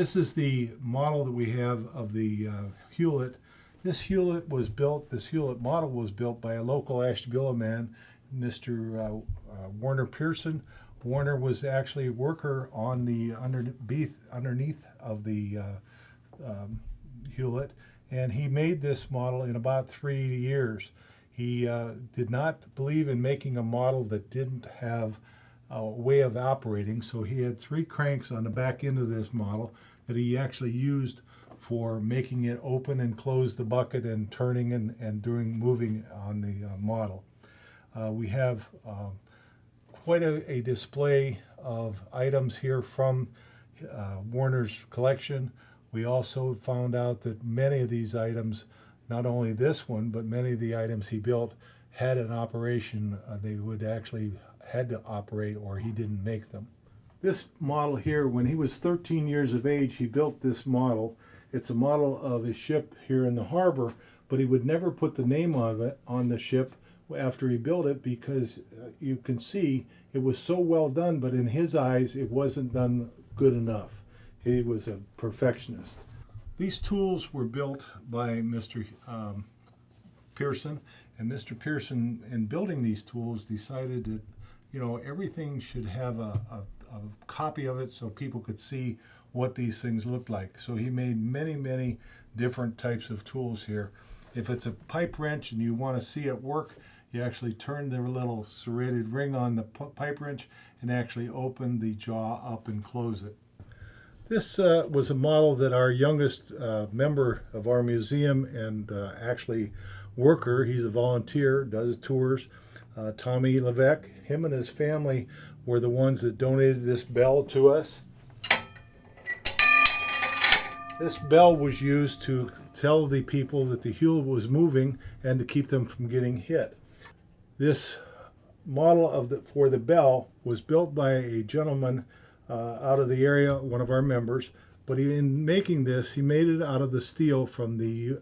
This is the model that we have of the Hewlett. This Hewlett model was built by a local Ashtabula man, Mr. Werner Pearson. Werner was actually a worker on the underneath of the Hewlett, and he made this model in about 3 years. He did not believe in making a model that didn't have a way of operating, so he had 3 cranks on the back end of this model that he actually used for making it open and close the bucket and turning and doing moving on the model. We have quite a display of items here from Werner's collection. We also found out that many of these items, not only this one, but many of the items he built had an operation. They would actually had to operate, or he didn't make them. This model here, when he was 13 years of age, he built this model. It's a model of a ship here in the harbor, but he would never put the name of it on the ship after he built it, because you can see it was so well done, but in his eyes it wasn't done good enough. He was a perfectionist. These tools were built by Mr. Pearson, and Mr. Pearson, in building these tools, decided that, you know, everything should have a copy of it so people could see what these things looked like. So he made many different types of tools here. If it's a pipe wrench and you want to see it work, you actually turn the little serrated ring on the pipe wrench and actually open the jaw up and close it. This was a model that our youngest member of our museum and actually worker, he's a volunteer, does tours, Tommy Levesque, him and his family were the ones that donated this bell to us. This bell was used to tell the people that the Hewlett was moving and to keep them from getting hit. This model for the bell was built by a gentleman out of the area, one of our members, but in making this, he made it out of the steel from the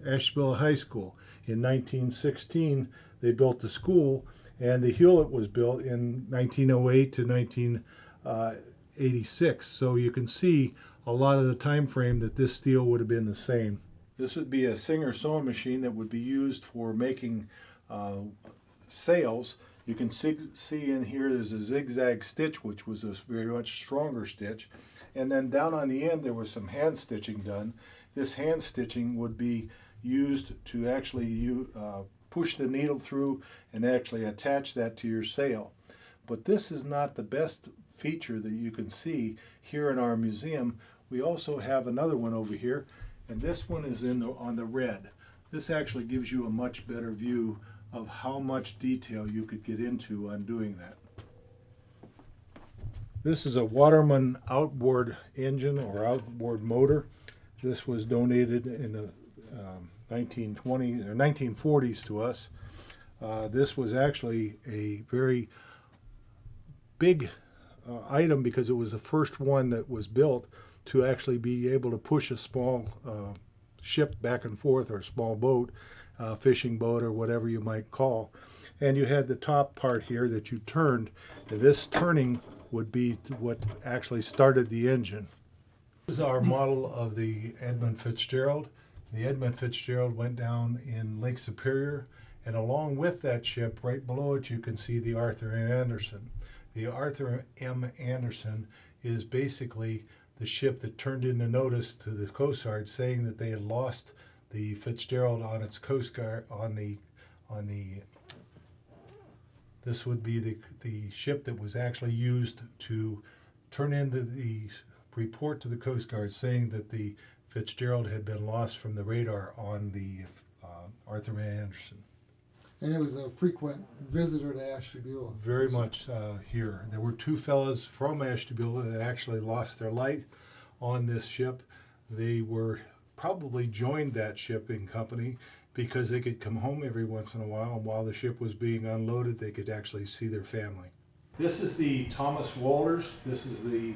Ashtabula High School. In 1916, they built the school, and the Hewlett was built in 1908 to 1986. So you can see a lot of the time frame that this steel would have been the same. This would be a Singer sewing machine that would be used for making sails. You can see in here there's a zigzag stitch, which was a very much stronger stitch, and then down on the end there was some hand stitching done. This hand stitching would be used to actually push the needle through and actually attach that to your sail. But this is not the best feature that you can see here in our museum. We also have another one over here, and this one is on the red. This actually gives you a much better view of how much detail you could get into on doing that. This is a Waterman outboard engine or outboard motor. This was donated in the 1920s or 1940s to us. This was actually a very big item because it was the first one that was built to actually be able to push a small ship back and forth, or a small boat, fishing boat or whatever you might call. And you had the top part here that you turned, and this turning would be what actually started the engine. This is our model of the Edmund Fitzgerald. The Edmund Fitzgerald went down in Lake Superior, and along with that ship, right below it, you can see the Arthur M. Anderson. The Arthur M. Anderson is basically the ship that turned in the notice to the Coast Guard saying that they had lost the Fitzgerald on its Coast Guard this would be the ship that was actually used to turn in the report to the Coast Guard saying that the Fitzgerald had been lost from the radar on the Arthur M. Anderson. And it was a frequent visitor to Ashtabula. Very much here. There were 2 fellows from Ashtabula that actually lost their life on this ship. They were probably joined that shipping company because they could come home every once in a while the ship was being unloaded, they could actually see their family. This is the Thomas Walters. This is the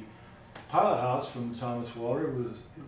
pilot house from Thomas Walter,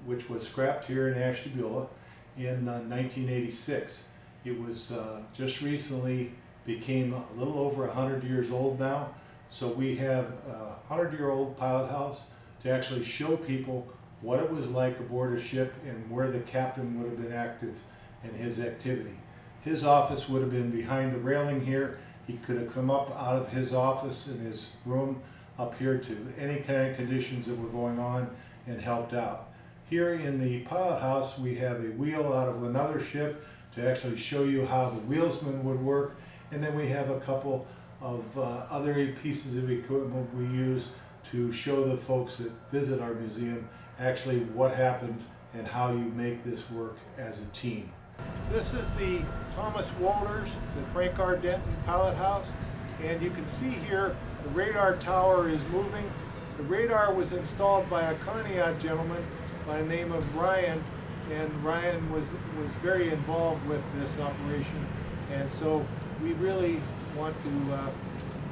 which was scrapped here in Ashtabula in 1986. It was just recently became a little over 100 years old now. So we have a 100-year-old pilot house to actually show people what it was like aboard a ship and where the captain would have been active in his activity. His office would have been behind the railing here. He could have come up out of his office in his room up here to any kind of conditions that were going on and helped out. Here in the pilot house, we have a wheel out of another ship to actually show you how the wheelsman would work. And then we have a couple of other pieces of equipment we use to show the folks that visit our museum actually what happened and how you make this work as a team. This is the Thomas Walters, the Frank R. Denton pilot house, and you can see here the radar tower is moving. The radar was installed by a Conneaut gentleman by the name of Ryan, and Ryan was very involved with this operation, and so we really want to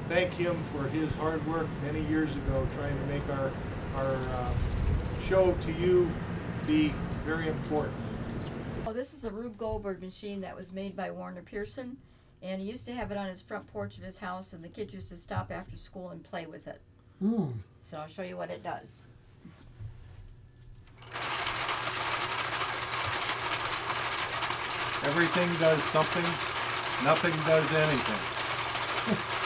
thank him for his hard work many years ago trying to make our show to you be very important. Oh, this is a Rube Goldberg machine that was made by Werner Pearson, and he used to have it on his front porch of his house, and the kids used to stop after school and play with it. So I'll show you what it does. Everything does something, nothing does anything.